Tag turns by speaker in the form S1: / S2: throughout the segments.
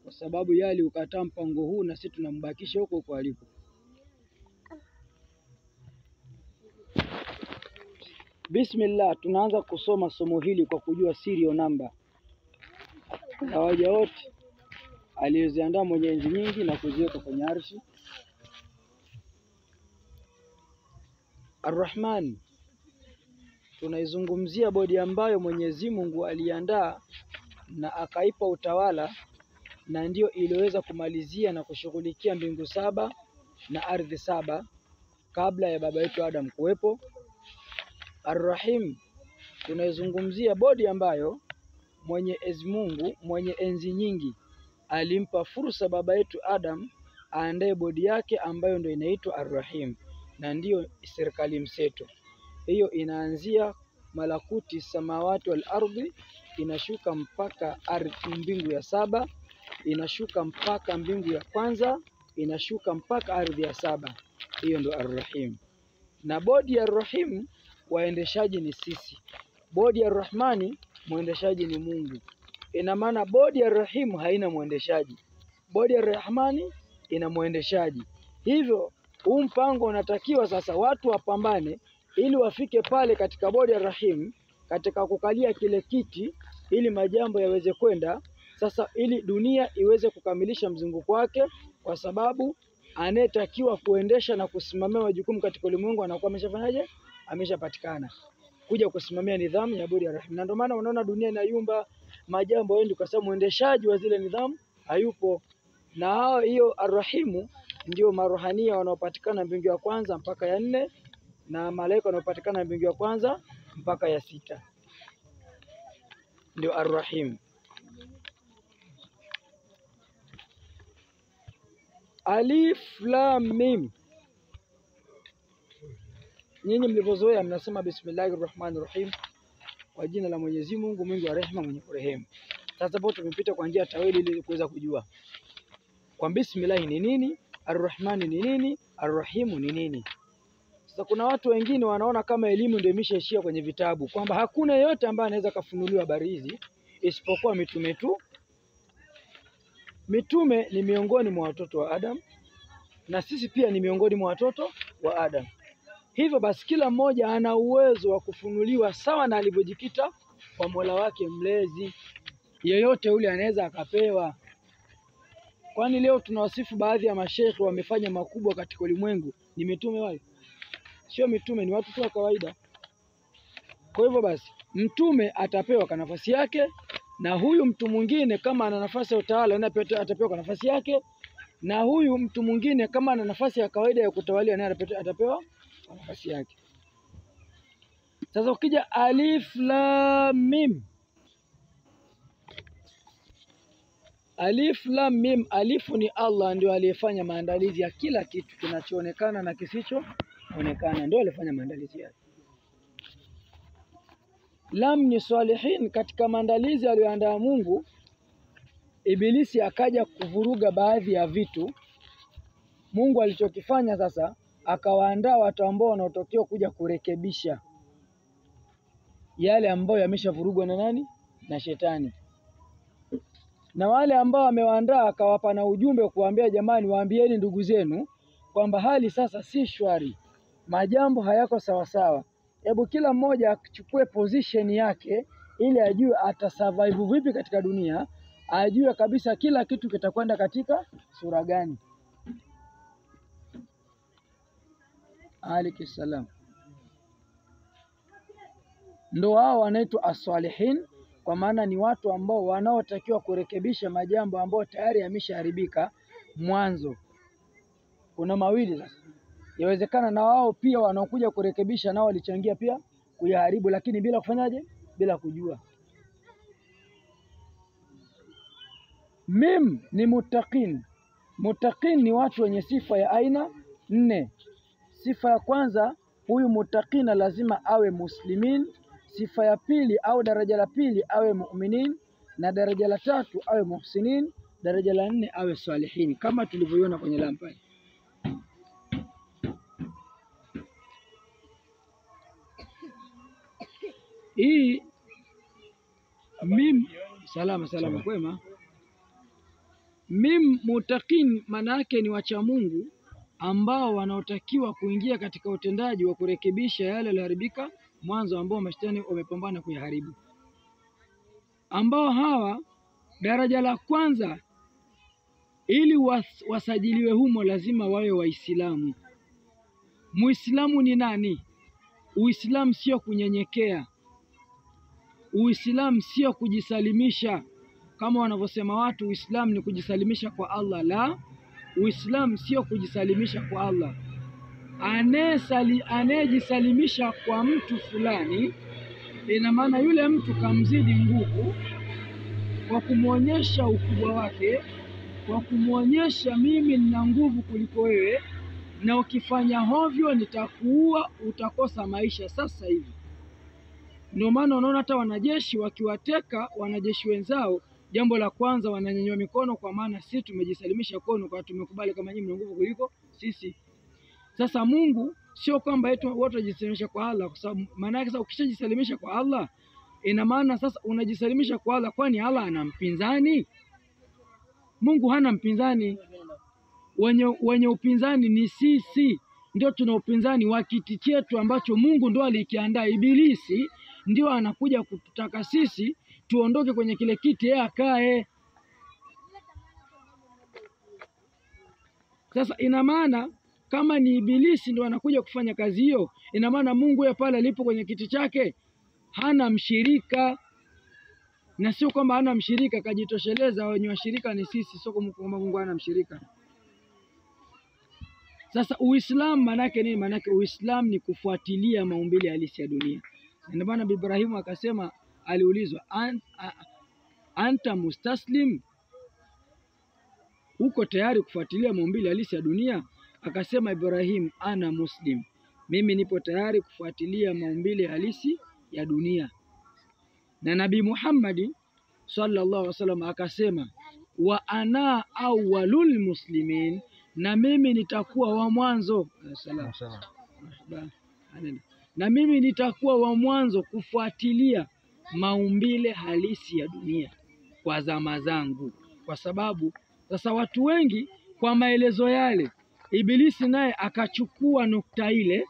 S1: kwa sababu yali ukataa mpango huu na sisi tunambakisha huko kwa alipo. Bismillah, tunaanza kusoma somo hili kwa kujua serial number na waja wote aliyoziandaa mwenye enzi nyingi na kuziweka kwenye arshi. Ar-Rahman, tunaizungumzia bodi ambayo Mwenyezi Mungu aliandaa na akaipa utawala na ndio iliweza kumalizia na kushughulikia mbingu 7 na ardhi 7 kabla ya baba yetu Adam kuwepo. Ar-Rahim, tunaizungumzia bodi ambayo Mwenyezi Mungu mwenye enzi nyingi alimpa fursa baba yetu Adam aandae bodi yake ambayo ndio inaitwa Ar-Rahim na ndiyo serikali mseto. Hiyo inaanzia malakuti samawati wal ardhi, inashuka mpaka mbingu ya 7, inashuka mpaka mbingu ya kwanza, inashuka mpaka ardhi ya 7. Hiyo ndio Ar-Rahim. Na bodi ya Ar-Rahim waendeshaji ni sisi. Bodi ya Ar-Rahmani muendeshaji ni Mungu. Ina maana bodi ya Ar-Rahim haina muendeshaji. Bodi ya Ar-Rahmani ina muendeshaji. Hivyo huu mpango unatakiwa sasa watu wapambane ili wafike pale katika bodi ya Ar-Rahim, katika kukalia kile kiti ili majambo yaweze kwenda sasa, ili dunia iweze kukamilisha mzunguko wake, kwa sababu anayetakiwa kuendesha na kusimamia majukumu katika ulimwengu anakuwa ameshafanyaje? Ameshapatikana kuja kusimamia nidhamu ya bodi ya Ar-Rahim. Na ndio maana unaona dunia inayumba, majambo yendi, kwa sababu muendeshaji wa zile nidhamu hayupo. Na hao hiyo Ar-Rahimu ndio maruhania wanaopatikana mbingu ya kwanza mpaka ya 4 na malaika wanaopatikana mbingu ya kwanza mpaka ya 6, ndio Ar-Rahim. Alif Lam Mim. Nyinyi mlivyozoea mnasema Bismillahir Rahmanir Rahim, kwa jina la Mwenyezi Mungu mwingi wa rehema mwenye kurehemu. Sasa hapo tumepita kwa njia ya tawili ili kuweza kujua kwa bismillah ni nini, Ar-Rahman ni nini, Ar-Rahim ni nini. Sasa kuna watu wengine wanaona kama elimu ndio imeshaishia kwenye vitabu, kwamba hakuna yeyote ambaye anaweza kufunuliwa habari hizi isipokuwa mitume tu. Mitume ni miongoni mwa watoto wa Adam na sisi pia ni miongoni mwa watoto wa Adam. Hivyo basi kila mmoja ana uwezo wa kufunuliwa sawa na alivyojikita kwa Mola wake mlezi. Yeyote ule anaweza akapewa. Kwani leo tunawasifu baadhi ya masheikh wamefanya makubwa katika ulimwengu, ni mitume wale? Sio mitume, ni watu tu wa kawaida. Kwa hivyo basi mtume atapewa kwa nafasi yake, na huyu mtu mwingine kama ana nafasi ya utawala naye atapewa kwa nafasi yake, na huyu mtu mwingine kama ana nafasi ya kawaida ya kutawalia naye atapewa kwa nafasi yake. Sasa ukija Alif Lam Mim. Alif Lam Mim, alifu ni Allah, ndio aliyefanya maandalizi ya kila kitu kinachoonekana na kisichoonekana, ndio alifanya maandalizi yake. Lam ni salihin, katika maandalizi aliyoandaa Mungu. Ibilisi akaja kuvuruga baadhi ya vitu. Mungu alichokifanya sasa, akawaandaa watu ambao wanaotakiwa kuja kurekebisha yale ambayo yameshavurugwa na nani? Na shetani. Na wale ambao amewaandaa akawapa na ujumbe wa kuambia, jamani, waambieni ndugu zenu kwamba hali sasa si shwari, majambo hayako sawa sawa. Hebu kila mmoja achukue position yake ili ajue atasurvive vipi katika dunia, ajue kabisa kila kitu kitakwenda katika sura gani. Alayhi salam. Ndio hao wanaitwa as-salihin, kwa maana ni watu ambao wanaotakiwa kurekebisha majambo ambayo tayari yameshaharibika mwanzo. Kuna mawili sasa. Yawezekana na wao pia wanaokuja kurekebisha nao walichangia pia kuyaharibu, lakini bila kufanyaje? Bila kujua. Mim ni muttaqin. Muttaqin ni watu wenye sifa ya aina 4. Sifa ya kwanza, huyu muttaqina lazima awe muslimin. Sifa ya pili au daraja la pili awe mu'minin, na daraja la tatu awe muhsinin, daraja la 4 awe salihin, kama tulivyoiona kwenye lampa hii. Mim salama kwema. Muttaqin maana yake ni wacha Mungu ambao wanaotakiwa kuingia katika utendaji wa kurekebisha yale yaliyoharibika mwanzo, ambao mashetani wamepambana kuyaharibu, ambao hawa daraja la kwanza ili wasajiliwe humo lazima wawe Waislamu. Muislamu ni nani? Uislamu sio kunyenyekea, Uislamu sio kujisalimisha kama wanavyosema watu Uislamu ni kujisalimisha kwa Allah. La, Uislamu sio kujisalimisha kwa Allah. Anayejisalimisha kwa mtu fulani, ina maana yule mtu kamzidi nguvu kwa kumwonyesha ukubwa wake, kwa kumwonyesha mimi nina nguvu kuliko wewe, na ukifanya hovyo nitakuua, utakosa maisha sasa hivi. Ndio maana unaona hata wanajeshi wakiwateka wanajeshi wenzao, jambo la kwanza wananyanyua mikono, kwa maana sisi tumejisalimisha kwenu, kwa tumekubali kama nyinyi mna nguvu kuliko sisi. Sasa Mungu sio kwamba eti watu wajisalimisha kwa Allah, kwa sababu maana yake sasa ukishajisalimisha kwa Allah, ina maana sasa unajisalimisha kwa Allah, kwani Allah ana mpinzani? Mungu hana mpinzani. Wenye upinzani ni sisi, ndio tuna upinzani wa kiti chetu ambacho Mungu ndo alikiandaa. Ibilisi ndio anakuja kututaka sisi tuondoke kwenye kile kiti, yeye akae. Sasa ina maana kama ni Ibilisi ndio anakuja kufanya kazi hiyo, ina maana Mungu yeye pale alipo kwenye kiti chake hana mshirika, na sio kwamba hana mshirika kajitosheleza, wenye washirika ni sisi, sio kwamba Mungu hana mshirika. Sasa Uislamu manake nini? Manake Uislamu ni kufuatilia maumbile halisi ya dunia. Ndio maana Ibrahimu akasema, aliulizwa anta mustaslim, uko tayari kufuatilia maumbile halisi ya dunia? Akasema Ibrahim, ana muslim, mimi nipo tayari kufuatilia maumbile halisi ya dunia. Na Nabii Muhammad sallallahu alaihi wasallam akasema, wa ana awwalul muslimin, na mimi nitakuwa wa mwanzo. Na mimi nitakuwa wa mwanzo kufuatilia maumbile halisi ya dunia kwa zama zangu. Kwa sababu sasa watu wengi kwa maelezo yale, Ibilisi naye akachukua nukta ile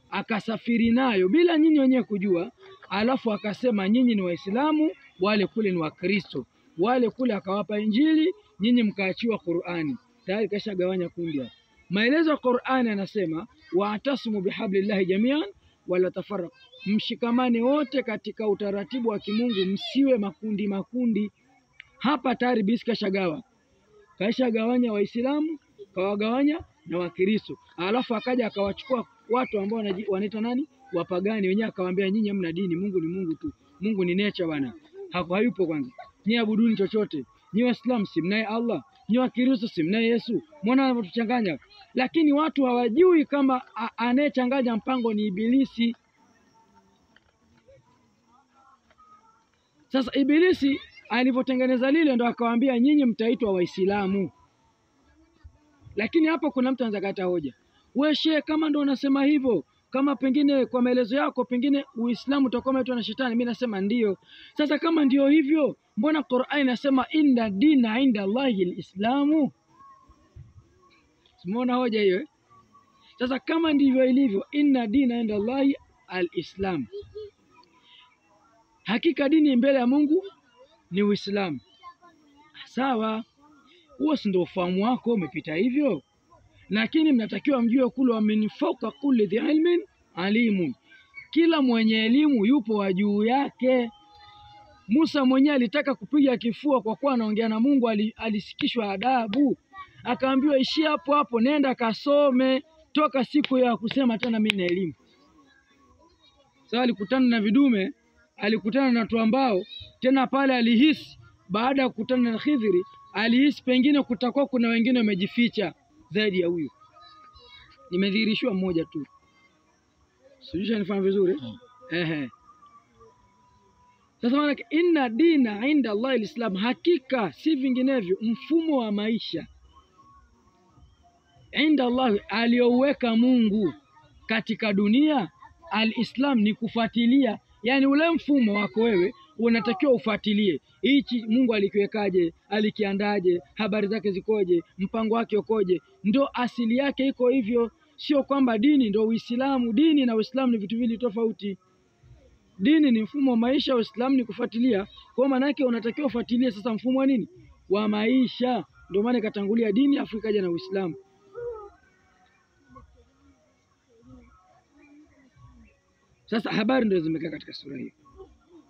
S1: akasafiri nayo bila nyinyi wenyewe kujua, alafu akasema nyinyi ni Waislamu, wale kule ni Wakristo, wale kule akawapa Injili, nyinyi mkaachiwa Qur'ani. Tayari kasha gawanya kundi hapo. Maelezo ya Qur'ani yanasema, wa'tasimu bihablillahi jami'an wala tafarraqu, mshikamane wote katika utaratibu wa kimungu, msiwe makundi makundi. Hapa tayari bisi kasha gawanya Waislamu, kawagawanya na Wakristo, alafu akaja akawachukua watu ambao wanaitwa nani, wapagani wenyewe, akawaambia nyinyi hamna dini, Mungu ni Mungu tu, Mungu ni nature bwana, hayupo kwanza, nyinyi abuduni chochote, nyinyi Waislamu si mnaye Allah, nyinyi Wakristo si mnaye Yesu. Mbona wanatuchanganya? Lakini watu hawajui kama anayechanganya mpango ni Ibilisi. Sasa Ibilisi alipotengeneza lile ndo akawaambia nyinyi mtaitwa Waislamu. Lakini hapo kuna mtu anaweza kata hoja, wewe shehe, kama ndo unasema hivyo, kama pengine kwa maelezo yako pengine Uislamu utakuwa umeitwa na shetani. Mimi nasema ndio. Sasa kama ndio hivyo, mbona Qur'an inasema inna dina inda Allahi alislamu? Simuona hoja hiyo? Sasa kama ndivyo ilivyo, inna dina inda Allahi alislam, hakika dini mbele ya Mungu ni Uislamu. Sawa, huo si ndio ufahamu wako, umepita hivyo. Lakini mnatakiwa mjue kule wa min fawqa kulli dhi ilmin alimun, kila mwenye elimu yupo wa juu yake. Musa mwenyewe alitaka kupiga kifua kwa kuwa anaongea na Mungu, alisikishwa adabu, akaambiwa ishia hapo hapo, nenda kasome, toka siku ya kusema tena mimi na elimu. Sasa alikutana na vidume, alikutana na watu ambao tena pale alihisi, baada ya kukutana na Khidhiri, alihisi pengine kutakuwa kuna wengine wamejificha zaidi ya huyu. Nimedhihirishwa mmoja tu, sijui nifahamu vizuri. Sasa maana inna dina inda Allah alislam, hakika si vinginevyo mfumo wa maisha inda Allah aliyoweka Mungu katika dunia alislam ni kufuatilia, yani ule mfumo wako wewe unatakiwa ufuatilie hichi Mungu alikiwekaje, alikiandaje, habari zake zikoje, mpango wake ukoje. Ndo asili yake iko hivyo. Sio kwamba dini ndo Uislamu. Dini na Uislamu ni vitu viwili tofauti. Dini ni mfumo wa maisha, Uislamu ni kufuatilia. Kwa maana yake unatakiwa ufuatilie sasa mfumo wa nini? Wa maisha. Ndio maana ikatangulia dini afu ikaja na Uislamu. Sasa habari ndio zimekaa katika sura hii.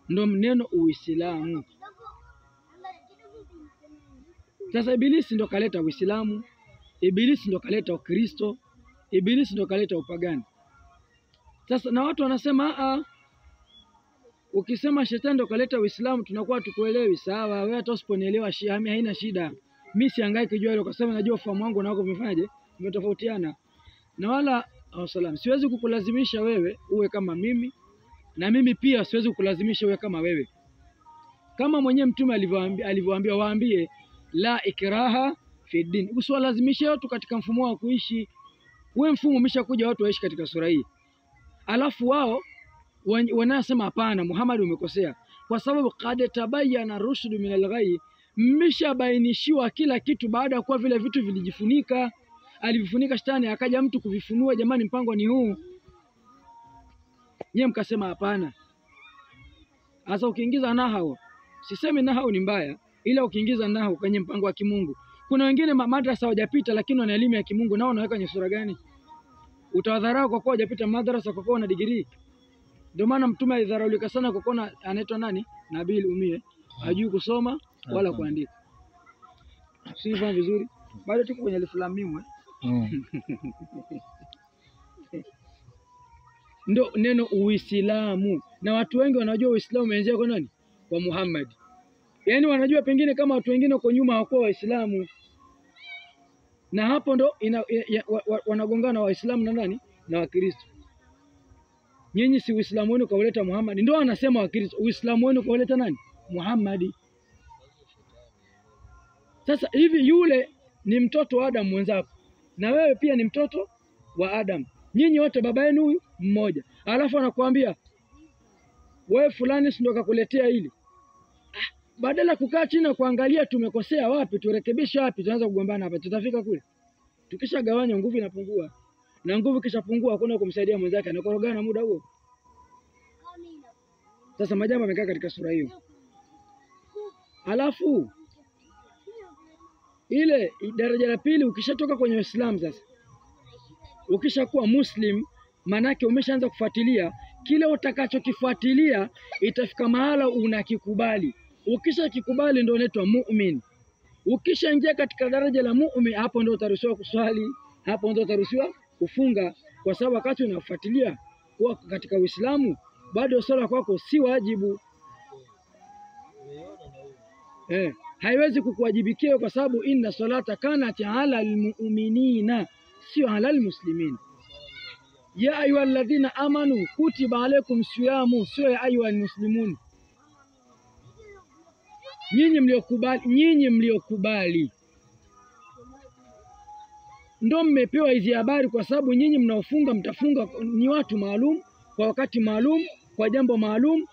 S1: Ndio neno Uislamu. Sasa Ibilisi ndio kaleta Uislamu, Ibilisi ndio kaleta Ukristo, Ibilisi ndio kaleta upagani. Sasa na watu wanasema ukisema shetani ndio kaleta Uislamu tunakuwa tukuelewi. Sawa, wewe hata usiponielewa haina shida. Mimi sihangaiki kujua hilo kwa sababu najua ufahamu wangu na wako vimefanyaje, umetofautiana. Na wala siwezi kukulazimisha wewe uwe kama mimi, na mimi pia siwezi kukulazimisha uwe kama wewe. Kama mwenyewe Mtume alivyoambia waambie la ikraha fi din. Usiwalazimishe watu katika mfumo wa kuishi. Wewe mfumo umeshakuja watu waishi katika sura hii. Alafu wao wanasema hapana, Muhammad umekosea. Kwa sababu qad tabayyana rushdu min al-ghayy. Mmeshabainishiwa kila kitu baada ya kuwa vile vitu vilijifunika. Alivifunika shetani akaja mtu kuvifunua, jamani mpango ni huu. Nyie mkasema hapana. Sasa ukiingiza nahau, sisemi nahau ni mbaya, ila ukiingiza nahau kwenye mpango wa kimungu. Kuna wengine madrasa hawajapita lakini wana elimu ya kimungu, nao wanaweka kwenye sura gani? Utawadharau kwa kuwa hajapita madrasa, kwa kuwa una degree. Ndio maana Mtume alidharaulika sana kwa kuwa anaitwa nani? Nabii umie, hajui kusoma wala kuandika. Sifahamu vizuri. Bado tuko kwenye Alif Lam Mim. Ndo neno Uislamu. Na watu wengi wanajua Uislamu umeanzia kwa nani? Kwa Muhammad. Yaani wanajua pengine kama watu wengine kwa nyuma hawakuwa Waislamu. Na hapo ndo wanagongana Waislamu na nani? Na Wakristo. Nyinyi si Uislamu wenu kauleta Muhammad. Ndio wanasema Wakristo, Uislamu wenu kauleta nani? Muhammad. Sasa hivi yule ni mtoto wa Adam mwenzako, na wewe pia ni mtoto wa Adam. Nyinyi wote baba yenu huyu mmoja. Alafu anakuambia wewe fulani si ndo kakuletea hili. Badala kukaa chini na kuangalia tumekosea wapi, turekebishe wapi, tuanza kugombana hapa, tutafika kule. Tukishagawanya nguvu inapungua. Na nguvu kishapungua hakuna kumsaidia mwenzake, anakorogana muda huo. Sasa majambo yamekaa katika sura hiyo. Alafu ile daraja la pili, ukishatoka kwenye Uislamu sasa, ukishakuwa Muslim, manake umeshaanza kufuatilia kile utakachokifuatilia, itafika mahala unakikubali. Ukisha kikubali ndio unaitwa mu'min. Ukishaingia katika daraja la mu'min, hapo ndio utaruhusiwa kuswali, hapo ndio utaruhusiwa kufunga, kwa sababu wakati unafuatilia kwa katika Uislamu bado swala kwako si wajibu. Haiwezi kukuwajibikia kwa sababu inna salata kanat ala almu'minina, sio ala almuslimin. Ya ayyuhalladhina amanu kutiba alaykum siyamu, sio ya ayyuhal muslimun. Nyinyi mliokubali ndio mmepewa hizi habari, kwa sababu nyinyi mnaofunga mtafunga ni watu maalum, kwa wakati maalum, kwa jambo maalum,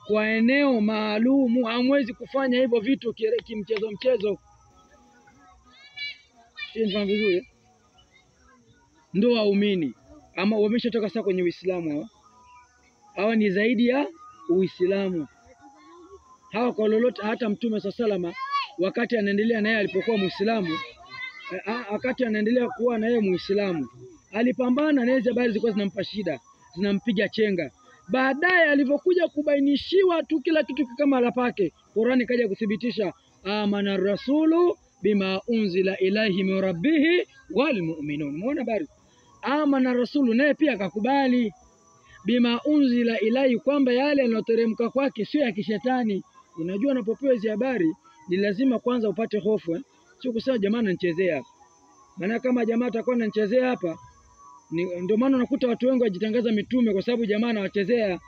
S1: kwa eneo maalum. Hamwezi kufanya hivyo vitu kimchezo. Sifahamu vizuri. Ndio waumini ama wameshatoka sasa kwenye Uislamu hawa ni zaidi ya Uislamu. Hawa kwa lolote, hata Mtume salama wakati anaendelea naye alipokuwa Muislamu, wakati anaendelea kuwa na yeye Muislamu, alipambana na hizo habari zilikuwa zinampa shida, zinampiga chenga. Baadaye alipokuja kubainishiwa tu kila kitu kama la pake, Qur'ani kaja kuthibitisha amana rasulu bima unzila ilahi min rabbih wal mu'minun. Muona habari? Amana rasulu, naye pia akakubali bima unzila ilahi, kwamba yale yanoteremka kwake sio ya kishetani. Unajua unapopewa hizo habari ni lazima kwanza upate hofu, sio kusema jamaa ananichezea. Maana kama jamaa atakuwa ananichezea hapa, ndio maana unakuta watu wengi wajitangaza mitume, kwa sababu jamaa anawachezea.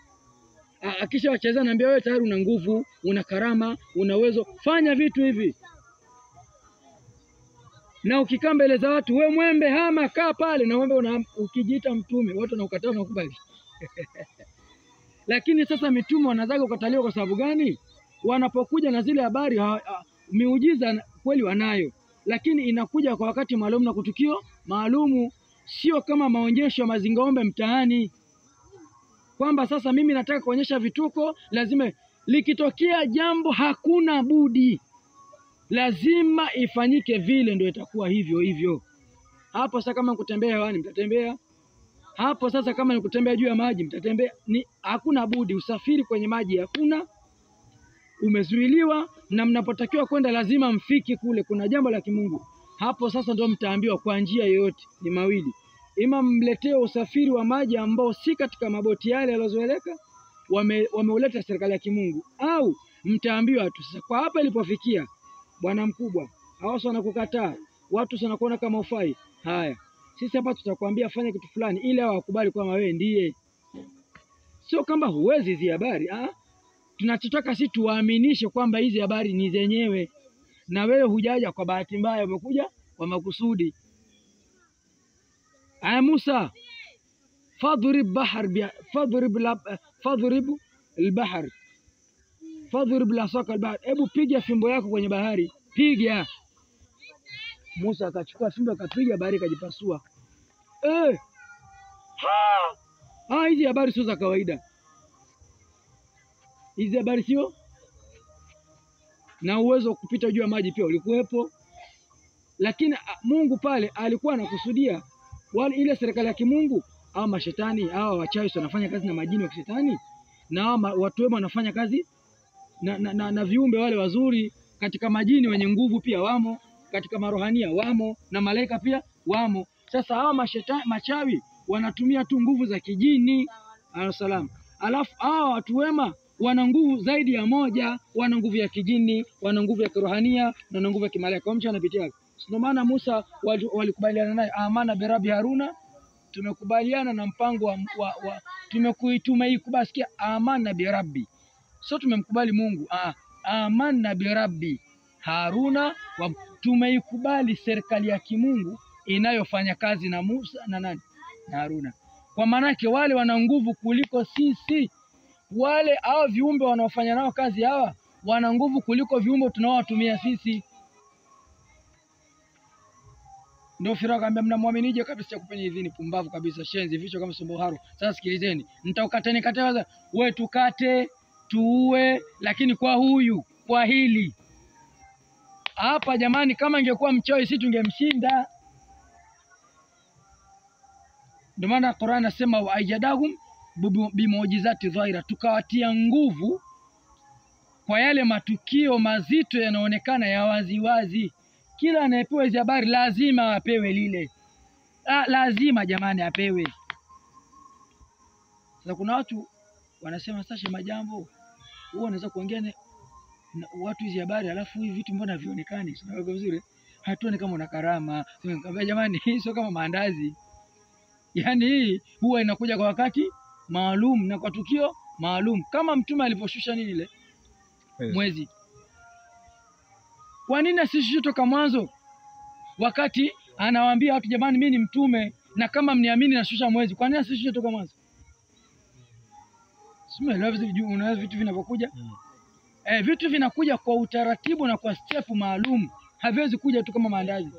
S1: Akisha wachezea anambia wewe tayari una nguvu, una karama, una uwezo, fanya vitu hivi. Na ukikaa mbele za watu, wewe mwembe hama kaa pale, na mwembe ukijiita mtume, watu wanaukataa na kukubali. Lakini sasa mitume wanazaga kukataliwa kwa sababu gani? Wanapokuja na zile habari miujiza kweli wanayo, lakini inakuja kwa wakati maalum na kutukio maalumu, sio kama maonyesho ya mazingaombe mtaani, kwamba sasa mimi nataka kuonyesha vituko, lazima likitokea jambo hakuna budi, lazima ifanyike vile, ndio itakuwa hivyo hivyo. Hapo sasa kama kutembea hewani mtatembea, hapo sasa kama ni kutembea juu ya maji mtatembea, hakuna budi. Usafiri kwenye maji hakuna, umezuiliwa, na mnapotakiwa kwenda lazima mfiki kule, kuna jambo la kimungu. Hapo sasa ndio mtaambiwa kwa njia yoyote, ni mawili: ima mletee usafiri wa maji ambao si katika maboti yale yalozoeleka, wameuleta serikali ya kimungu, au mtaambiwa tu sasa, kwa hapa ilipofikia bwana mkubwa, hao wanakukataa, watu sana kuona kama ufai, haya sisi hapa tutakwambia fanya kitu fulani, ili hao wakubali kwamba wewe ndiye. Sio kama huwezi hizi habari, tunachotaka si tuwaaminishe kwamba hizi habari ni zenyewe, na wewe hujaja kwa bahati mbaya, umekuja kwa makusudi. Aya Musa, fadhrib lasaka al-bahr, hebu piga fimbo yako kwenye bahari, piga. Musa akachukua fimbo akapiga, bahari ikajipasua. Hizi habari sio za kawaida, hizi habari sio. Na uwezo wa kupita juu ya maji pia ulikuwepo, lakini Mungu pale alikuwa anakusudia wale ile serikali ya kimungu, au mashetani au wachawi wanafanya kazi na majini wa kishetani, na watu wema wanafanya kazi na viumbe wale wazuri. Katika majini wenye nguvu pia wamo, katika marohania wamo, na malaika pia wamo. Sasa hawa machawi wanatumia tu nguvu za kijini, alasalam. Alafu hawa watu wema wana nguvu zaidi ya moja, wana nguvu ya kijini, wana nguvu ya kirohania, na wana nguvu ya kimalaika. Kwa mtu anapitia. Ndio maana Musa walikubaliana naye, amana birabi Haruna, tumekubaliana na mpango wa tumeikubasikia amana birabi. Sio tumemkubali Mungu, amana birabi Haruna, tumeikubali serikali ya kimungu inayofanya kazi na Musa na nani? Na Haruna. Kwa maana yake wale wana nguvu kuliko sisi. Wale hao viumbe wanaofanya nao kazi hawa wana nguvu kuliko viumbe tunaowatumia sisi. Ndio Farao akamwambia, mnamwaminije kabisa kupenya idhini? Pumbavu kabisa, shenzi, vichwa kama somboharo. Sasa sikilizeni, mtaukateni kataza, wewe tukate tuue, lakini kwa huyu, kwa hili hapa jamani, kama ingekuwa mchawi sisi tungemshinda. Ndio maana Qur'an anasema wa aijadahum bimuujizati dhahira, tukawatia nguvu kwa yale matukio mazito yanaonekana ya wazi wazi. Kila anayepewa hizo habari lazima apewe lile, lazima jamani apewe. Sasa kuna watu wanasema sasa majambo huo unaweza kuongea na watu hizi habari, alafu hivi vitu mbona vionekani? Sio vizuri, hatuone kama una karama. Nikamwambia jamani, hii sio kama maandazi. Yaani hii huwa inakuja kwa wakati maalum na kwa tukio maalum, kama mtume aliposhusha nini ile mwezi. Kwa nini asishushe toka mwanzo, wakati anawaambia watu jamani mimi ni mtume, na kama mniamini nashusha mwezi? Kwa nini asishushe toka mwanzo? Unaweza vitu vinapokuja vitu vinakuja kwa utaratibu na kwa step maalum, haviwezi kuja tu kama maandazi.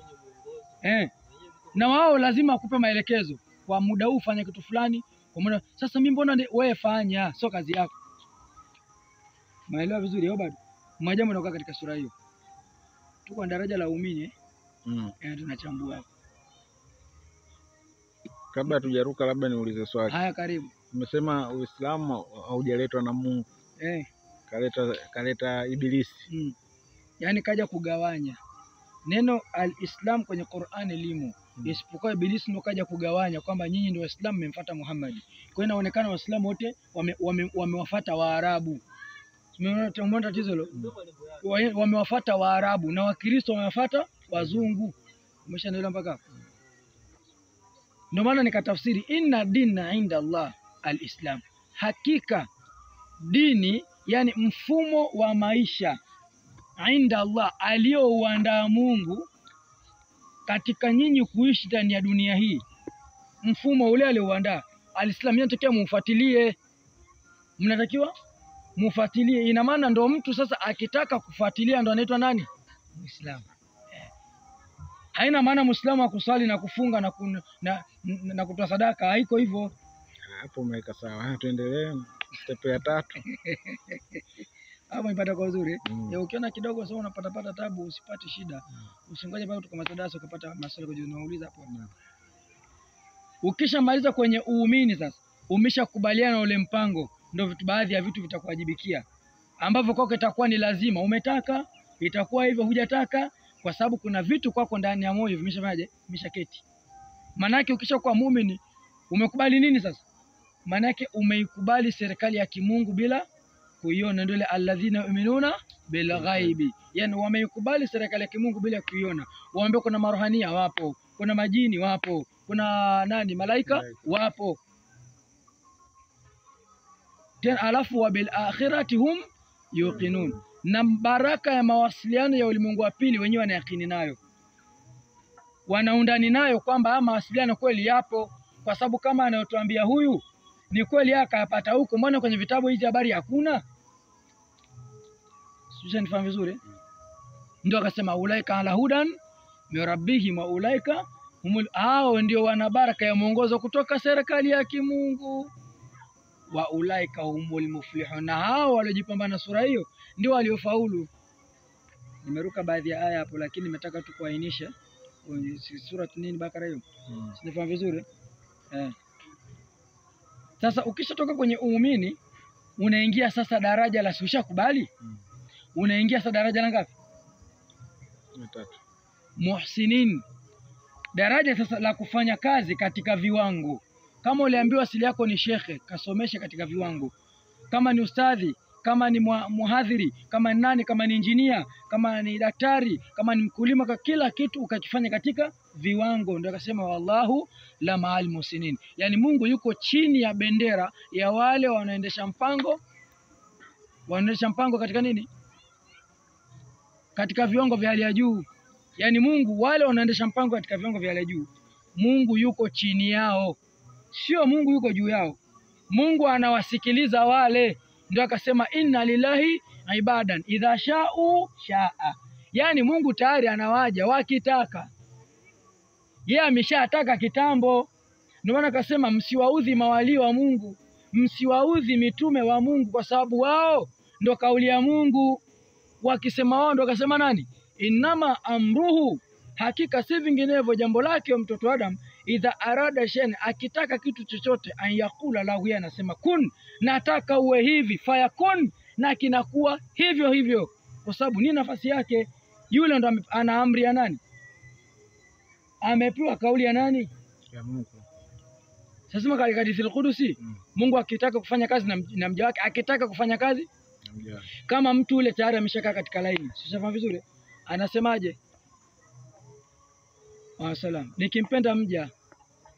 S1: Na wao lazima akupe maelekezo, kwa muda huu fanya kitu fulani, kwa muda. Sasa mimi mbona wewe fanya, sio kazi yako? Maelewa vizuri au bado? Majambo yanakuwa katika sura hiyo. Tuko daraja la uumini tunachambua.
S2: Kabla tujaruka, labda niulize swali.
S1: Haya, karibu.
S2: Umesema Uislamu haujaletwa na Mungu. Kaleta Ibilisi.
S1: Yaani kaja kugawanya. Neno al-Islam kwenye Qur'ani limo. Isipokuwa Ibilisi ndo kaja kugawanya kwamba nyinyi ndio Waislamu mmemfuata Muhammad. Kwa hiyo inaonekana Waislamu wote wamewafuata Waarabu. Tumeona tatizo hilo. Wamewafuata Waarabu na Wakristo wamewafuata wazungu. Umeshaelewa mpaka hapo? Ndio maana nikatafsiri inna dina inda Allah al-Islam. Hakika dini, yani mfumo wa maisha, inda Allah, aliyouandaa Mungu katika nyinyi kuishi ndani ya dunia hii, mfumo ule aliouandaa al-Islam, yanatakiwa mufuatilie. mnatakiwa mufuatilie. Ina maana ndo mtu sasa akitaka kufuatilia ndo anaitwa nani? Muislamu. Haina maana Muislamu akusali na kufunga na kutoa sadaka, haiko hivyo.
S2: Hapo umeweka sawa. Tuendelee step ya 3.
S1: Hapo ipata kwa uzuri. Ukiona kidogo sasa unapata tabu, usipate shida. Usingoje mpaka tukamaliza darasa ukapata maswali kujinauliza hapo. Ukishamaliza kwenye uumini sasa, umeshakubaliana na ule mpango, ndio vitu baadhi ya vitu vitakuwajibikia ambavyo kwako itakuwa ni lazima. Umetaka itakuwa hivyo, hujataka kwa sababu kuna vitu kwako ndani ya moyo vimeshafanyaje, vimeshaketi. Maana yake ukishakuwa muumini umekubali nini sasa? Maana yake umeikubali serikali ya kimungu bila kuiona, ndio ile alladhina yu'minuna bil ghaibi, yani wameikubali serikali ya kimungu bila kuiona. Waambie kuna marohania wapo, kuna majini wapo, kuna nani, malaika wapo. Tena alafu wa bil akhirati hum yuqinun, na baraka ya mawasiliano ya ulimwengu wa pili wenyewe wanayakini nayo, wanaundani nayo kwamba mawasiliano kweli yapo, kwa sababu kama anayotuambia huyu ni kweli akayapata huko, mbona kwenye vitabu hizi habari hakuna? Sisi nifahamu vizuri. Ndio akasema ulaika ala hudan min rabbihim wa ulaika humul, hao ndio wana baraka ya mwongozo kutoka serikali ya kimungu, wa ulaika humul muflihun, na hao waliojipambana sura hiyo ndio waliofaulu. Nimeruka baadhi ya aya hapo, lakini nimetaka tu kuainisha sura nini Bakara hiyo. Sinifahamu vizuri. Sasa ukishatoka kwenye uumini unaingia sasa daraja la ushakubali. Unaingia sasa daraja la ngapi?
S2: 3.
S1: Muhsinin. Daraja sasa la kufanya kazi katika viwango. Kama uliambiwa asili yako ni shekhe, kasomeshe katika viwango. Kama ni ustadhi, kama ni muhadhiri, kama ni nani, kama ni injinia, kama ni daktari, kama ni mkulima, kwa kila kitu ukakifanya katika viwango. Ndio akasema wallahu la ma'al muhsinin, yani Mungu yuko chini ya bendera ya wale wanaendesha mpango. Wanaendesha mpango katika nini? Katika viwango vya hali ya juu. Yani Mungu, wale wanaendesha mpango katika viwango vya hali ya juu, Mungu yuko chini yao, sio Mungu yuko juu yao. Mungu anawasikiliza wale. Ndio akasema inna lillahi ibadan idha sha'u sha'a, yani Mungu tayari anawaja wakitaka. Yeye ameshataka kitambo. Ndio maana akasema msiwaudhi mawali wa Mungu, msiwaudhi mitume wa Mungu, kwa sababu wao ndio kauli ya Mungu. Wakisema wao ndio akasema nani? Inama amruhu, hakika si vinginevyo jambo lake mtoto Adam, idha arada shen, akitaka kitu chochote, an yakula lahu, yeye anasema kun, nataka uwe hivi, fayakun, na kinakuwa hivyo hivyo, kwa sababu ni nafasi yake. Yule ndo ana amri ya nani? Amepewa kauli ya nani?
S2: Ya Mungu.
S1: Sasa kama katika hadithi al-Qudusi, Mungu akitaka kufanya kazi na mja wake, akitaka kufanya kazi na mja wake. Kama mtu ule tayari ameshakaa katika laini, sasa vizuri, anasemaje? Wasalam, nikimpenda mja.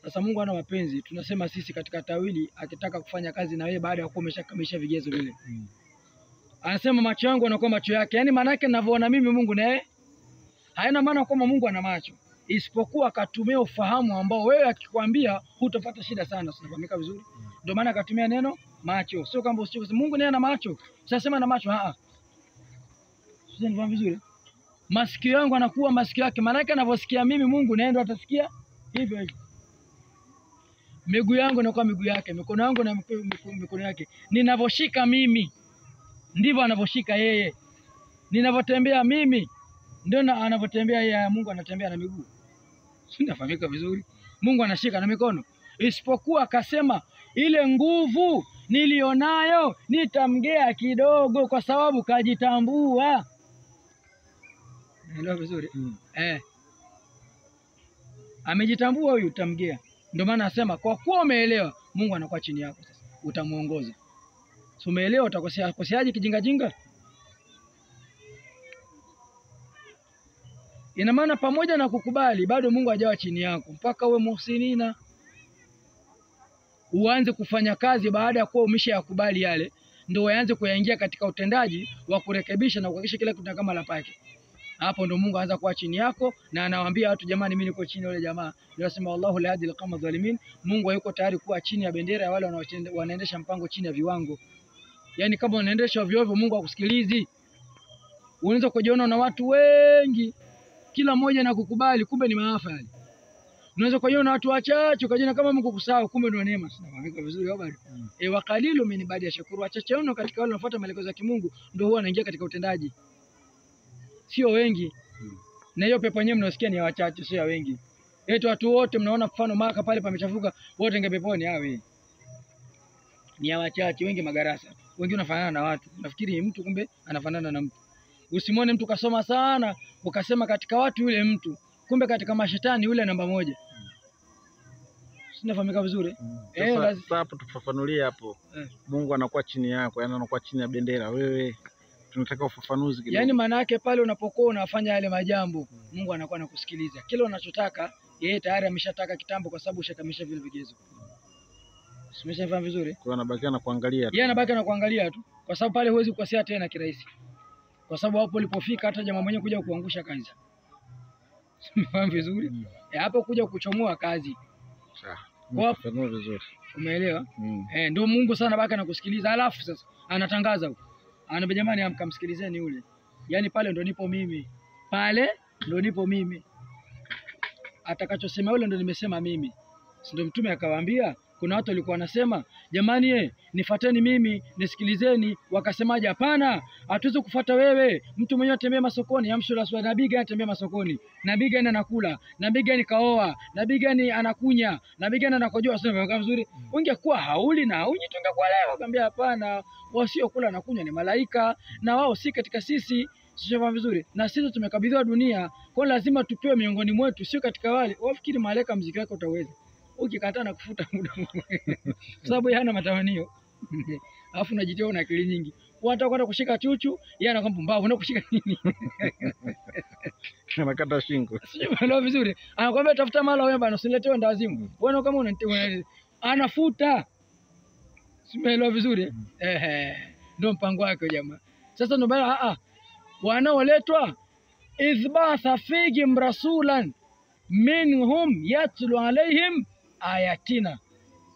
S1: Sasa Mungu ana mapenzi, tunasema sisi katika tawili, akitaka kufanya kazi na wewe baada ya kuwa umeshakamilisha vigezo vile. Anasema macho yangu yanakuwa macho yake, yani maana yake ninavyoona mimi Mungu naye. Haina maana kwamba Mungu ana macho, isipokuwa akatumia ufahamu ambao wewe akikwambia hutapata shida sana. Unafahamika vizuri. Ndio maana akatumia neno macho, sio kwamba usichoke Mungu naye ana macho. Usisema na macho, Sio nifahamu vizuri. Masikio yangu anakuwa masikio yake, maana yake anavyosikia mimi Mungu naye ndo atasikia hivyo hivyo. Miguu yangu inakuwa miguu yake, mikono yangu na mikono yake. Ninavyoshika mimi ndivyo anavyoshika yeye. Ninavyotembea mimi ndio anavyotembea yeye. Mungu anatembea na miguu. Sinafahamika vizuri. Mungu anashika na mikono. Isipokuwa akasema ile nguvu nilionayo nitamgea kidogo, kwa sababu kajitambua. Naelewa vizuri? Amejitambua huyu, utamgea. Ndio maana nasema kwa kuwa umeelewa, Mungu anakuwa chini yako sasa. Utamuongoza. So umeelewa, utakoseaje kijinga jinga? Ina maana pamoja na kukubali bado Mungu hajawa chini yako, mpaka uwe muhsinina, uanze kufanya kazi baada ya kuwa umeshayakubali yale, ndio uanze kuyaingia katika utendaji wa kurekebisha na kuhakikisha kila kitu kama la pake. Hapo ndo Mungu aanza kuwa chini yako, na anawaambia watu, jamani mimi niko chini ya wale jamaa. Ndio nasema wallahu la yahdi al-qawma dhalimin, Mungu yuko tayari kuwa chini ya bendera ya wale wanaendesha mpango chini ya viwango. Yaani kama unaendesha ovyo ovyo Mungu hakusikilizi. Unaweza kujiona na watu wengi kila mmoja na kukubali, kumbe ni maafa yale. Unaweza kujiona watu wachache ukajiona kama Mungu kusahau, kumbe ndio neema. Sinafahamika vizuri au bado? Wa qalilu min ibadi yashkuru, wachache mno katika wale wanafuata maelekezo ya Kimungu ndio huwa wanaingia katika utendaji. Sio wengi. Na hiyo pepo yenyewe mnasikia ni ya wachache, sio ya wengi. Eti watu wote mnaona mfano Maka pale pamechafuka, wote inge peponi hawe. Ni ya wachache, wengi magarasa. Wengi unafanana na watu. Nafikiri mtu kumbe anafanana na mtu. Usimwone mtu kasoma sana, ukasema katika watu yule mtu, kumbe katika mashetani yule namba moja. Sinafahamika vizuri?
S2: Sasa hapo tufafanulie hapo. Mungu anakuwa chini yako, yani anakuwa chini ya bendera. Wewe tunataka ufafanuzi kidogo.
S1: Yaani maana yake pale unapokuwa unafanya yale majambo, Mungu anakuwa anakusikiliza. Kile unachotaka, yeye tayari ameshataka kitambo kwa sababu ushakamisha vile vigezo. Simeshafahamu vizuri?
S2: Kwa anabakia na kuangalia tu.
S1: Yeye anabaki na kuangalia tu. Kwa sababu pale huwezi kukosea tena kirahisi. Kwa sababu hapo ulipofika hata jamaa mwenyewe kuja kuangusha kazi. Umefahamu vizuri? Hapo kuja kuchomoa kazi.
S2: Sawa. Umefafanua vizuri.
S1: Umeelewa? Ndio Mungu sana baka anakusikiliza. Alafu sasa anatangaza huko. Anaambia jamani amkamsikilizeni yule. Yaani pale ndo nipo mimi. Pale ndo nipo mimi. Atakachosema yule ndo nimesema mimi. Si ndio mtume akawaambia kuna watu walikuwa wanasema jamani nifuateni mimi nisikilizeni, wakasemaje hapana hatuwezi kufuata wewe, mtu mwenyewe atembea masokoni amshura swali nabii gani atembea masokoni, nabii gani anakula, nabii gani kaoa, nabii gani anakunya, nabii gani anakojoa. Sema kama vizuri ungekuwa hauli na unyi tungekuwa leo. Akamwambia hapana, wasio kula na kunya ni malaika na wao si katika sisi. Sio vizuri, na sisi tumekabidhiwa dunia kwa lazima tupewe miongoni mwetu, sio katika wale. Wafikiri malaika mziki wako utaweza ukikataa na kufuta muda sababu yeye hana matamanio. Alafu unajitia una akili nyingi. Unataka kwenda kushika chuchu, yeye anakwambia mbavu na kushika nini?
S2: Anakata shingo.
S1: Sio vizuri. Anakwambia tafuta mala wewe bana usiletewe ndawazimu. Wewe kama anafuta. Sio vizuri. Ndio mpango wake jamaa. Sasa ndio bana wanaoletwa idhbatha fihim rasulan minhum yatlu alaihim ayatina,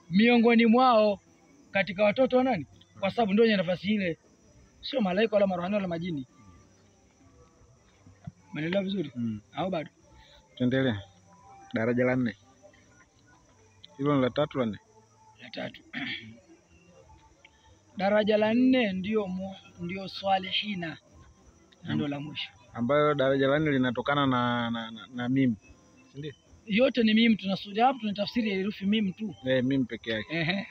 S1: miongoni mwao katika watoto wa nani? Kwa sababu ndio nafasi ile, sio malaika wala marohani wala majini. Umeelewa vizuri? Au bado?
S2: Tuendelee. Daraja la 4. Hilo ni la 3 la 4?
S1: La 3. Daraja la 4 ndio swalihina. Ndio la mwisho.
S2: Ambayo daraja la 4 linatokana na mimi. Ndio.
S1: Yote ni mimi, tunasudia hapo tunatafsiri herufi mimi tu.
S2: Mimi peke yake.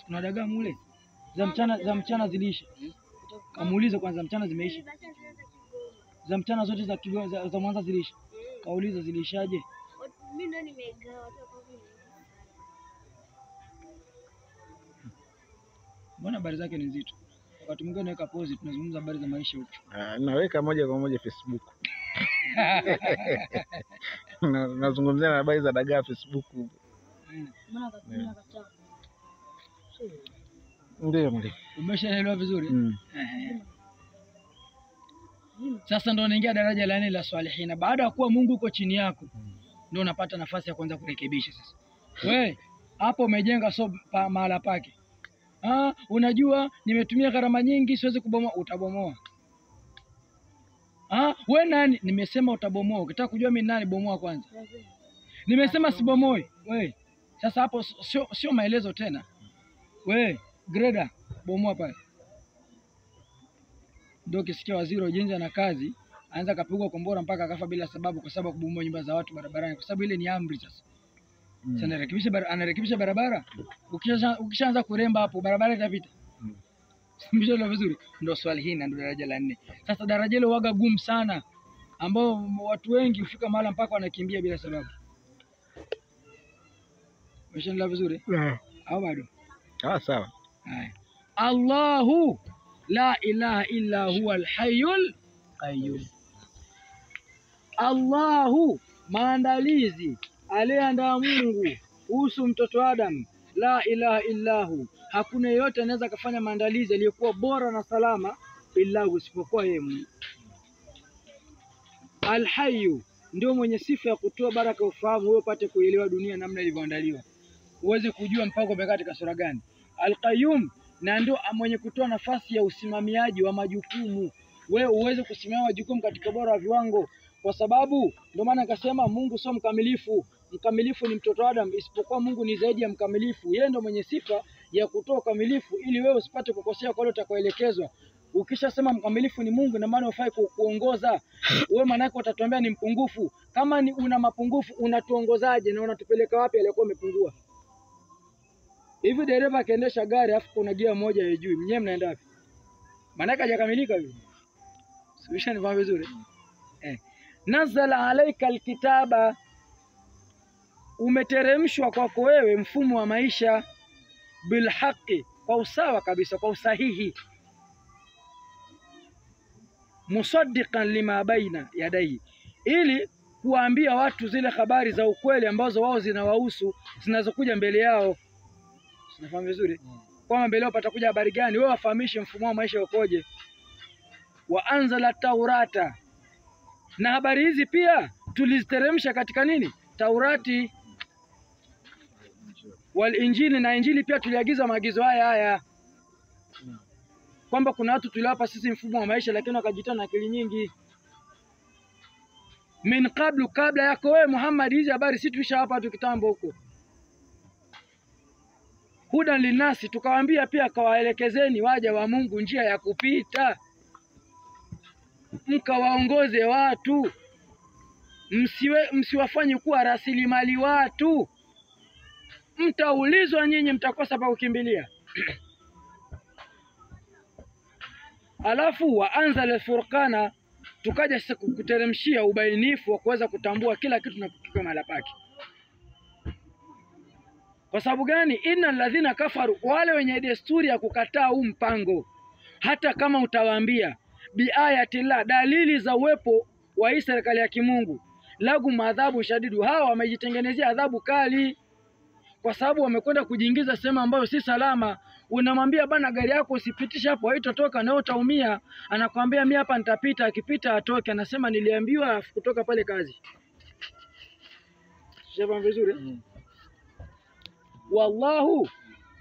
S1: Kuna dagaa mule za mchana zilisha. Kamuulize kwanza mchana zimeisha. Za mchana zote za Kigoma za Mwanza zilisha. Kauliza zilishaje?
S3: Mimi ndo nimegawa watu.
S1: Mbona habari zake ni nzito? Wakati mwingine naweka pause tunazungumza habari za maisha huko.
S2: Naweka moja kwa moja Facebook. Nazungumzia habari za dagaa Facebook.
S3: Mbona katumia kataa?
S2: Ndio mwalimu.
S1: Umeshaelewa vizuri? Sasa ndo unaingia daraja la 4 la swalihina. Baada ya kuwa Mungu uko chini yako, ndio unapata nafasi ya kuanza kurekebisha sasa. Wewe hapo umejenga mahala pake. Unajua nimetumia gharama nyingi siwezi kubomoa. Utabomoa. Wewe nani? Nimesema utabomoa. Ukitaka kujua mimi nani, bomoa kwanza. Nimesema sibomoi. Wewe sasa hapo sio maelezo tena. Wewe greda bomoa pale. Ndio kisikia waziri wa ujenzi na kazi anza kapigwa kombora mpaka akafa bila sababu, kwa sababu kubomoa nyumba za watu barabarani, kwa sababu ile ni amri sasa. Sasa anarekebisha barabara. Ukishaanza kuremba hapo barabara itapita. Simjalo vizuri. Ndio swali hili ndio daraja la 4. Sasa daraja ile waga gumu sana, ambao watu wengi hufika mahali mpaka wanakimbia bila sababu. Umeshaelewa vizuri? Au bado?
S2: Sawa.
S1: Haya. Allahu la ilaha illa huwa al-hayyul qayyum. Allahu, maandalizi aliandaa Mungu kuhusu mtoto Adam. La ilaha illahu, hakuna yeyote anaweza kufanya maandalizi aliyokuwa bora na salama illa isipokuwa yeye Mungu. Al-Hayyu ndio mwenye sifa ya kutoa baraka ufahamu wewe upate kuelewa dunia namna ilivyoandaliwa. uweze kujua mpango umekaa katika sura gani. Al-Qayyum, na ndio mwenye kutoa nafasi ya usimamiaji wa majukumu, wewe uweze kusimamia majukumu katika bora wa viwango, kwa sababu ndio maana akasema Mungu sio mkamilifu. Mkamilifu ni mtoto Adam, isipokuwa Mungu ni zaidi ya mkamilifu. Yeye ndio mwenye sifa ya kutoa ukamilifu ili wewe usipate kukosea kwa ile utakaoelekezwa. Ukishasema mkamilifu ni Mungu, na maana ufai kuongoza wewe, maana yako utatuambia ni mpungufu. Kama ni una mapungufu, unatuongozaje na unatupeleka wapi aliyokuwa umepungua? Hivi dereva akiendesha gari afu kuna gia moja ya juu, mnyewe mnaenda wapi? Maana yake hajakamilika hivi. Suluhisho ni vazi vizuri. Nazala alaika alkitaba, umeteremshwa kwako wewe mfumo wa maisha, bilhaqi, kwa usawa kabisa, kwa usahihi, musaddiqan lima baina yadayhi, ili kuambia watu zile habari za ukweli ambazo wao zinawahusu, zinazokuja mbele yao. Unafahamu vizuri? Kwa mbele yao patakuja habari gani, wewe wafahamishe mfumo wa maisha ukoje. Wa anzala taurata, na habari hizi pia tuliziteremsha katika nini? Taurati. Wal injili, na injili pia tuliagiza maagizo haya kwamba kuna watu tuliwapa sisi mfumo wa maisha, lakini wakajitana na akili nyingi. Min qablu, kabla yako wewe Muhammad, hizi habari sisi tulishawapa tu kitambo huko. Hudan linasi, tukawaambia pia kawaelekezeni waja wa Mungu njia ya kupita, mkawaongoze watu, msiwafanye kuwa rasilimali watu. Mtaulizwa nyinyi, mtakosa pa kukimbilia. Alafu waanzala furqana, tukaja sasa kuteremshia ubainifu wa kuweza kutambua kila kitu na kukiweka mahali pake. Kwa sababu gani? Innal ladhina kafaru, wale wenye desturi ya kukataa huu mpango, hata kama utawaambia biayati la, dalili za uwepo wa hii serikali ya kimungu, lahum adhabu shadidu, hawa wamejitengenezea adhabu kali, kwa sababu wamekwenda kujiingiza sehemu ambayo si salama. Unamwambia bana, gari yako usipitishe hapo, haitotoka na utaumia. Anakuambia mimi hapa nitapita, akipita atoke, anasema niliambiwa kutoka pale kazi. Shaba vizuri. Wallahu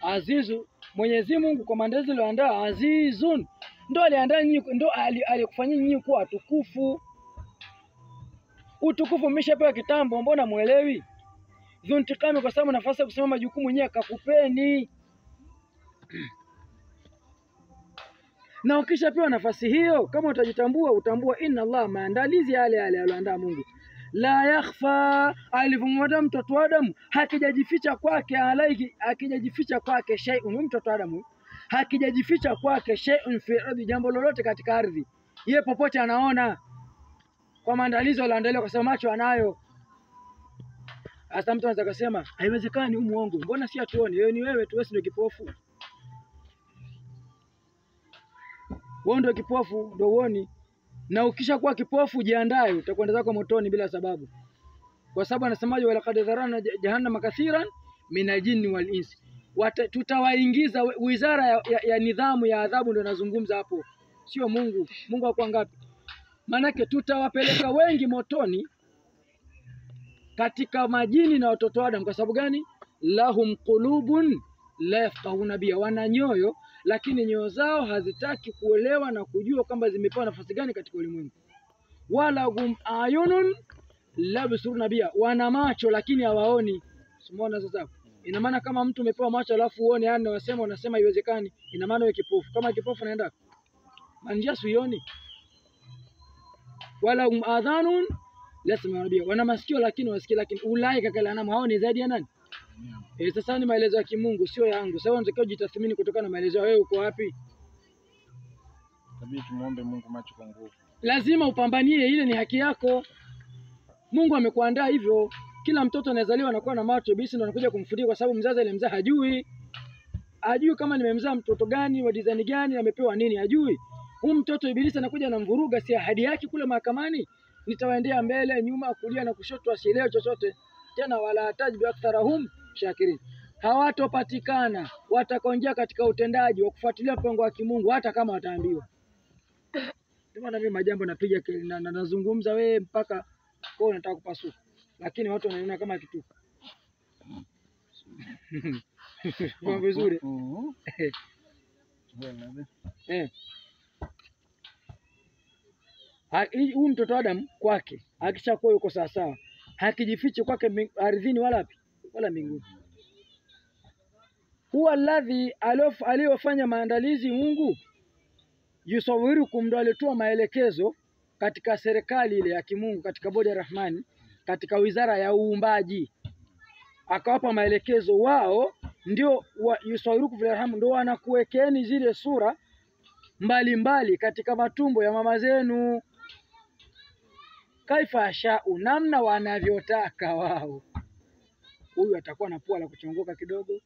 S1: azizu, Mwenyezi Mungu kwa mandezi alioandaa, azizun, ndo aliandaa nyinyi, ndo alikufanyia nyinyi kuwa tukufu. Utukufu mmeshapewa kitambo, mbona muelewi? Dhuntikami, kwa sababu nafasi ya kusimama majukumu yenyewe akakupeni. Na ukishapewa nafasi hiyo, kama utajitambua, utambua inna Allah, maandalizi yale alioandaa Mungu. La yakhfa, alivyomwada mtoto Adamu hakijajificha kwake, alaiki hakijajificha kwake shay'un, mtoto Adamu hakijajificha kwake shay'un fi ardhi, jambo lolote katika ardhi. Yeye popote anaona, kwa maandalizi aliyoandaliwa, kwa sababu macho anayo. Hata mtu anaweza kusema haiwezekani, huyu muongo, mbona si atuone? Wewe ni wewe tu, wewe ndio kipofu. Wewe ndio kipofu, ndio uoni. Na ukishakuwa kipofu, jiandae, utakwenda zako motoni bila sababu. Kwa sababu anasemaje, wala qad dharana jahannama kathiran min aljinni wal insi, tutawaingiza. Wizara ya nidhamu ya adhabu ndio nazungumza hapo, sio Mungu. Mungu wako ngapi? Manake tutawapeleka wengi motoni katika majini na watoto wa Adam. Kwa sababu gani? Lahum qulubun la yafqahuna biha, wana nyoyo lakini nyoyo zao hazitaki kuelewa na kujua kwamba zimepewa nafasi gani katika ulimwengu. Wala hum ayunun la yabsuruna biha, wana macho lakini hawaoni. Umeona sasa? Ina maana kama mtu umepewa macho alafu uone, yani unasema haiwezekani, ina maana wewe kipofu. Kama kipofu naenda manjia sioni. Wala hum adhanun la yasma'una biha, wana masikio lakini wasikia, lakini ulaika kalanamu, hao ni zaidi ya nani? Sasa ni maelezo ya kimungu, sio yangu. Sasa unatakiwa jitathmini kutokana na maelezo wewe uko wapi.
S2: Tabii tumuombe Mungu macho kwa nguvu.
S1: Lazima upambanie, ile ni haki yako. Mungu amekuandaa hivyo. Kila mtoto anazaliwa anakuwa na macho, bisi ndo anakuja kumfudia, kwa sababu mzazi alimzaa hajui. Hajui kama nimemzaa mtoto gani, wa design gani, amepewa nini, hajui. Huyu mtoto ibilisi anakuja na mvuruga, si ahadi yake kule mahakamani, nitawaendea mbele, nyuma, kulia na kushoto, asielewe chochote. Tena wala tajbi aktharahum shakirin, hawatopatikana watakaoingia katika utendaji wa kufuatilia mpango wa kimungu hata kama wataambiwa. Ndio maana mimi majambo napiga na nazungumza wewe mpaka kwa unataka kupasuka, lakini watu wanaona kama kituko. Kwa vizuri. Huyu mtoto Adam kwake akishakuwa yuko sawa sawa, hakijifichi kwake ardhini wala mbinguni. Huwa alladhi aliyofanya maandalizi Mungu, yusawirukum, ndo alitoa maelekezo katika serikali ile ya kimungu, katika bodi ya Rahmani, katika wizara ya uumbaji, akawapa maelekezo. Wao ndio yusawirukum fil arham, ndio wanakuwekeni zile sura mbalimbali katika matumbo ya mama zenu, kaifa ashau, namna wanavyotaka wao. Huyu atakuwa na pua la kuchongoka kidogo,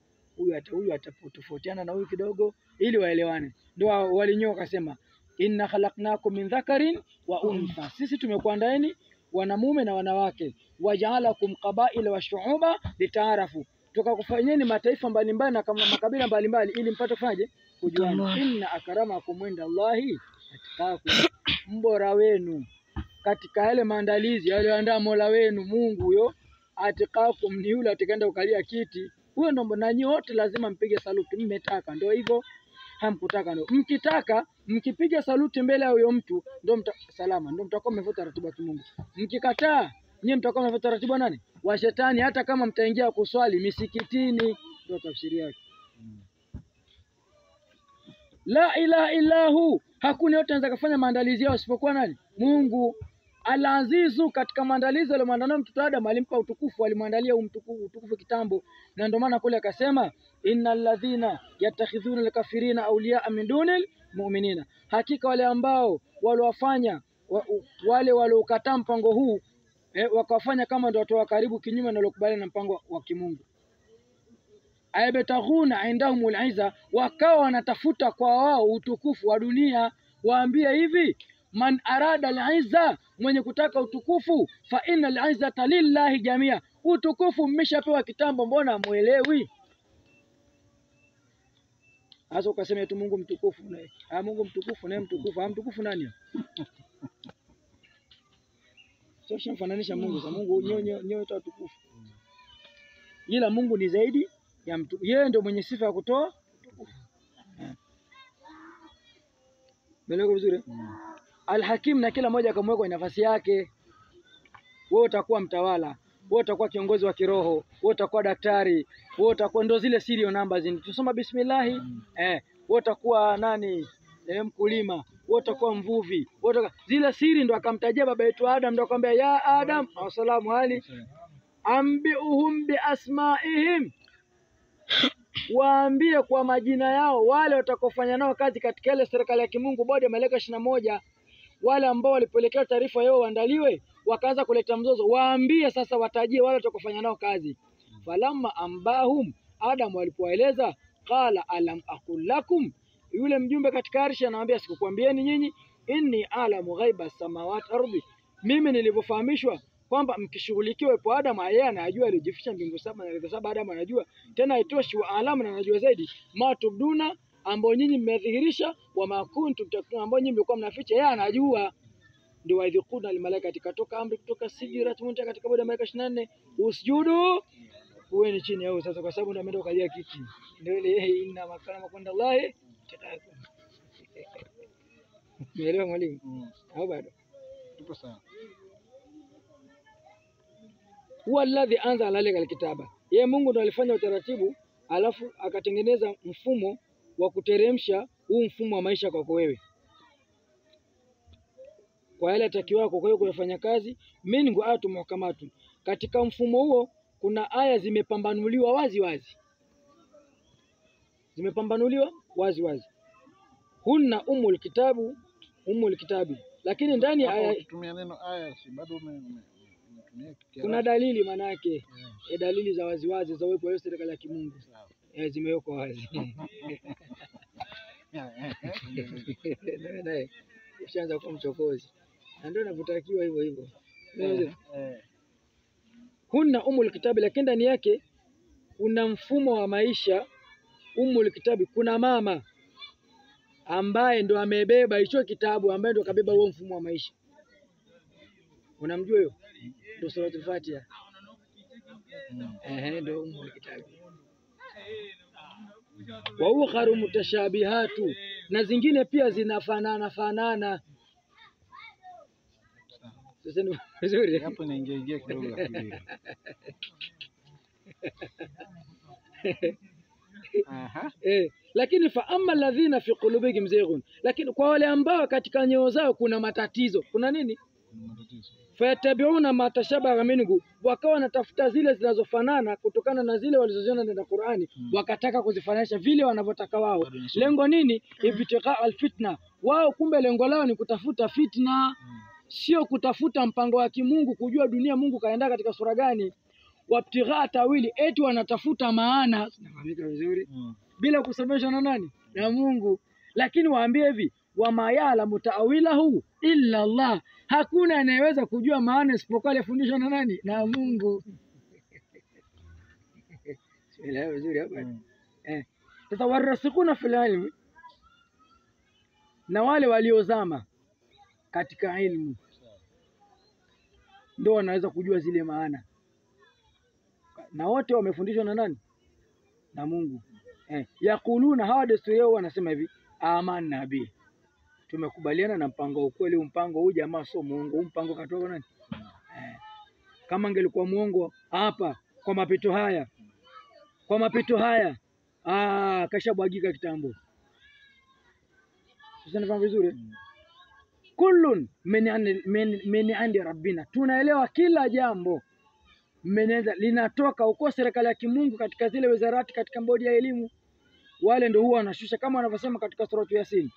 S1: huyu atatofautiana na huyu kidogo, ili waelewane. Ndio walinyoa wakasema, inna khalaqnakum min dhakarin wa untha, sisi tumekuandaeni wanamume na wanawake, waja'alakum qabaila wa shu'uba litaarafu, tukakufanyeni mataifa mbalimbali na makabila mbalimbali ili mpate kufaje kujuana. Inna akramakum inda Allahi atqakum, mbora wenu katika yale maandalizi aliyoandaa Mola wenu Mungu huyo, atqakum ni yule atakaenda ukalia kiti huyo. Ndio nanyi wote lazima mpige saluti. Mmetaka ndio hivyo, hamkutaka ndio. Mkitaka mkipiga saluti mbele ya huyo mtu ndio salama, ndio mtakuwa mmefuata taratibu ya Mungu. Mkikataa nyinyi mtakuwa mmefuata taratibu ya nani? Wa shetani. Hata kama mtaingia kuswali misikitini, ndio tafsiri yake. La ilaha illa hu, hakuna yote anaweza kufanya maandalizi yao isipokuwa nani? Mungu. Al-Azizu, katika maandalizi aliyomwandalia mtoto Adam alimpa utukufu, alimwandalia utukufu kitambo, na ndio maana kule akasema innal ladhina yattakhidhuna al-kafirina awliya min dunil mu'minina, hakika wale ambao waliwafanya wale waliokataa mpango huu wakafanya kama ndio watu wa karibu, kinyume na waliokubaliana na mpango wa kimungu. Aybataghuna indahumul izza, wakawa wanatafuta kwa wao utukufu wa dunia. Waambie hivi, man arada al-izza, mwenye kutaka utukufu, fa inna al-izzata lillahi jamia, utukufu mmeshapewa kitambo, mbona muelewi? Hasa ukasema tu Mungu mtukufu, na Mungu mtukufu na mtukufu, mtukufu nani? Sio shamfananisha Mungu. Za Mungu nyoyo tukufu, ila Mungu ni zaidi ya mtu, yeye ndio mwenye sifa ya kutoa utukufu. Meleko vizuri. Al-Hakim, na kila mmoja akamweka kwenye nafasi yake. Wewe utakuwa mtawala, wewe utakuwa kiongozi wa kiroho, wewe utakuwa daktari, wewe utakuwa ndo zile serial numbers tusoma bismillah. Wewe utakuwa nani? Mkulima, wewe utakuwa mvuvi, wewe zile siri ndo akamtajia baba yetu Adam, ndo akamwambia ya Adam, asalamu hali ambiuhum bi asmaihim, waambie kwa majina yao wale watakofanya nao kazi katika ile serikali ya kimungu, bodi ya malaika 21, wale ambao walipelekea taarifa yao waandaliwe, wakaanza kuleta mzozo, waambie sasa, watajie wale watakofanya nao kazi. Falamma ambahum, Adam walipoeleza, qala alam aqul lakum, yule mjumbe katika arshi anawaambia, sikukwambieni nyinyi, inni alamu ghaiba samawati ardi, mimi nilivyofahamishwa kwamba mkishughulikiwa kwa Adam, yeye anajua alijificha mbingu 7 na ardhi 7, Adam anajua tena, haitoshi wa alamu na anajua zaidi, matubduna, ambao nyinyi mmedhihirisha, wa makuntum takuna, ambao nyinyi mlikuwa mnaficha, yeye anajua. Ndio waidhikuna almalaika, tikatoka amri kutoka Sidratul Muntaha katika bodi ya malaika 24, usjudu, kuweni chini yao sasa, kwa sababu ndio ameenda kalia kiti. Ndio ile inna makrama kwenda Allah tataku. Nielewa mwalimu? Au bado?
S2: Tupo sawa.
S1: Huwa alladhi anzala alayka alkitaba, yeye Mungu ndo alifanya utaratibu, alafu akatengeneza mfumo wa kuteremsha huu mfumo wa maisha kwako wewe, kwa yale atakiwa kwa wewe kufanya kazi. Mingu atu muhkamatu, katika mfumo huo kuna aya zimepambanuliwa wazi wazi, zimepambanuliwa wazi wazi. Hunna umul kitabi, lakini ndani ya aya
S2: tumia neno aya, si bado umetumia
S1: kuna dalili, maana yake dalili za wazi wazi za uwepo wa serikali ya kimungu zimewekwa wazi. Naye ushaanza kuwa mchokozi, na ndio inavyotakiwa hivyo hivyo. Hunna umul kitabi, lakini ndani yake kuna mfumo wa maisha. Umul kitabi, kuna mama ambaye ndo amebeba hicho kitabu, ambaye ndo kabeba huo mfumo wa maisha. Unamjua hiyo? Ndio Suratul Fatiha. Ndio umul kitabi. Wa ukharu mutashabihatu, na zingine pia zinafanana fanana. Sasa ni vizuri
S2: Hapo inaingia kidogo akili. Aha.
S1: Lakini fa amma alladhina fi qulubihim zayghun, lakini kwa wale ambao katika nyoyo zao kuna matatizo, kuna nini? Fayatabiuna ma tashabaha minhu, wakawa wanatafuta zile zinazofanana kutokana na zile walizoziona ndani ya Qur'ani, wakataka kuzifananisha vile wanavyotaka wao. Lengo nini? Ibtiqa alfitna. Wao kumbe lengo lao ni kutafuta fitna, sio kutafuta mpango wa kimungu, kujua dunia Mungu kaenda katika sura gani. Wabtigha tawili, eti wanatafuta maana, nafahamika vizuri, bila kusomeshwa na nani? Na Mungu. Lakini waambie hivi, wama ya'lamu ta'wilahu illa Allah, hakuna anayeweza kujua maana isipokuwa aliyefundishwa na nani? Na Mungu. Sielewi vizuri hapa. Sasa warasikuna fil ilmi, na wale waliozama katika ilmu ndio wanaweza kujua zile maana, na wote wamefundishwa na nani? Na Mungu. Yakuluna, hawa desturi yao wanasema hivi, amanna bi, tumekubaliana na mpango wa ukweli. Mpango huu jamaa sio muongo, mpango katoka nani? Kama angelikuwa muongo hapa kwa mapito haya kashabwagika kitambo. Sasa nifahamu vizuri. Kullun min andi rabbina, tunaelewa kila jambo linatoka huko serikali ya kimungu, katika zile wizarati, katika bodi ya elimu. Wale ndio huwa wanashusha, kama wanavyosema katika suratu Yasin,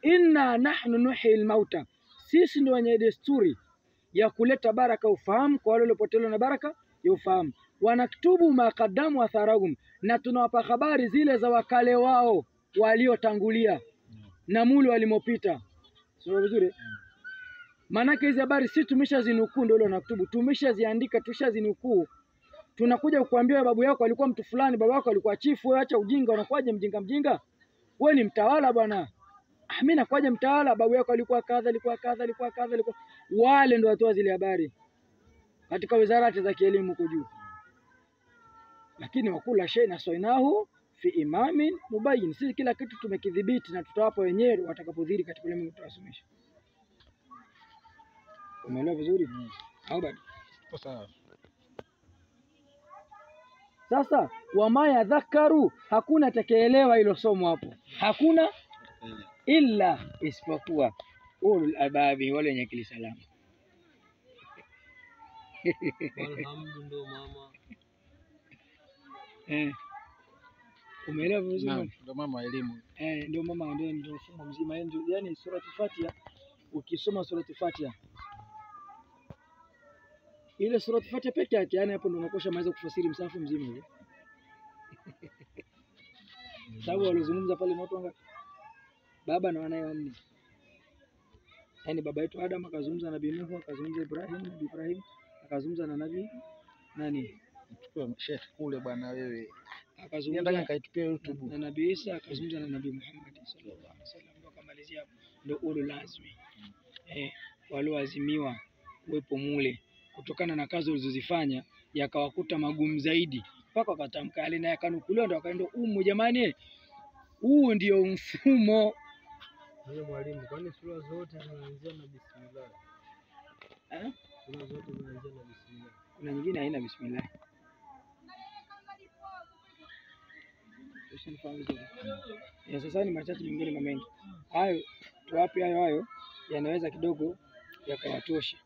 S1: inna nahnu nuhyi almauta, sisi ndio wenye desturi ya kuleta baraka ufahamu kwa wale waliopotelewa na baraka ya ufahamu. Wanaktubu maqaddamu atharahum, na tunawapa habari zile za wakale wao waliotangulia na muli walimopita. Sio vizuri? Maanake hizi habari sisi tumeshazinukuu, ndio naktubu, tumeshaziandika, tushazinukuu. Tunakuja kukuambia babu yako alikuwa mtu fulani, baba yako alikuwa chifu. Wewe acha ujinga, unakuaje mjinga? Wewe ni mtawala bwana. Mimi nakuaje mtawala? Babu yako alikuwa kadha, alikuwa kadha. Wale ndio watoa zile habari katika wizarati za kielimu kujua. Lakini wakula shay na soinahu fi imamin mubayyin, sisi kila kitu tumekidhibiti na tutawapa wenyewe watakapodhiri katika elimu tutawasomesha. Umeelewa vizuri? Au bado?
S2: Sawa.
S1: Sasa wama yadhakaru, hakuna atakayeelewa hilo somo hapo, hakuna illa isipokuwa ulul albabi, wale wenye akili salama.
S4: Alhamdulillah mama.
S1: Umeelewa vizuri?
S2: Ndio mama elimu.
S1: Ndio mama, ndio mfumo mzima. Yaani surati Fatiha, ukisoma surati Fatiha, ile surati Fatiha peke yake, yani hapo ndio unakosha maweza kufasiri msafu mzima hivi. Sababu walizungumza pale watu wangapi? Baba na wanae wanne. Yaani baba yetu Adam akazungumza na Nabii Nuh, akazungumza Ibrahim, akazungumza na Nabii nani?
S2: Chukua Sheikh kule bwana wewe.
S1: Akazungumza
S2: nataka kaitupia YouTube.
S1: Na Nabii Isa, akazungumza na Nabii Muhammad sallallahu alaihi wasallam, ndio kamalizia hapo. Ndio ulul lazimi. Walioazimiwa uwepo mule kutokana na kazi walizozifanya, yakawakuta magumu zaidi mpaka wakatamka yale, na yakanukuliwa, ndio wakaenda jamani, huu ndio mfumo.
S4: Wewe mwalimu, kwani sura zote zinaanzia na bismillah? Sura zote zinaanzia na bismillah.
S1: Kuna nyingine haina bismillah. Sasa ni machache mengine na mengi. Hayo tuwape hayo yanaweza kidogo yakawatosha.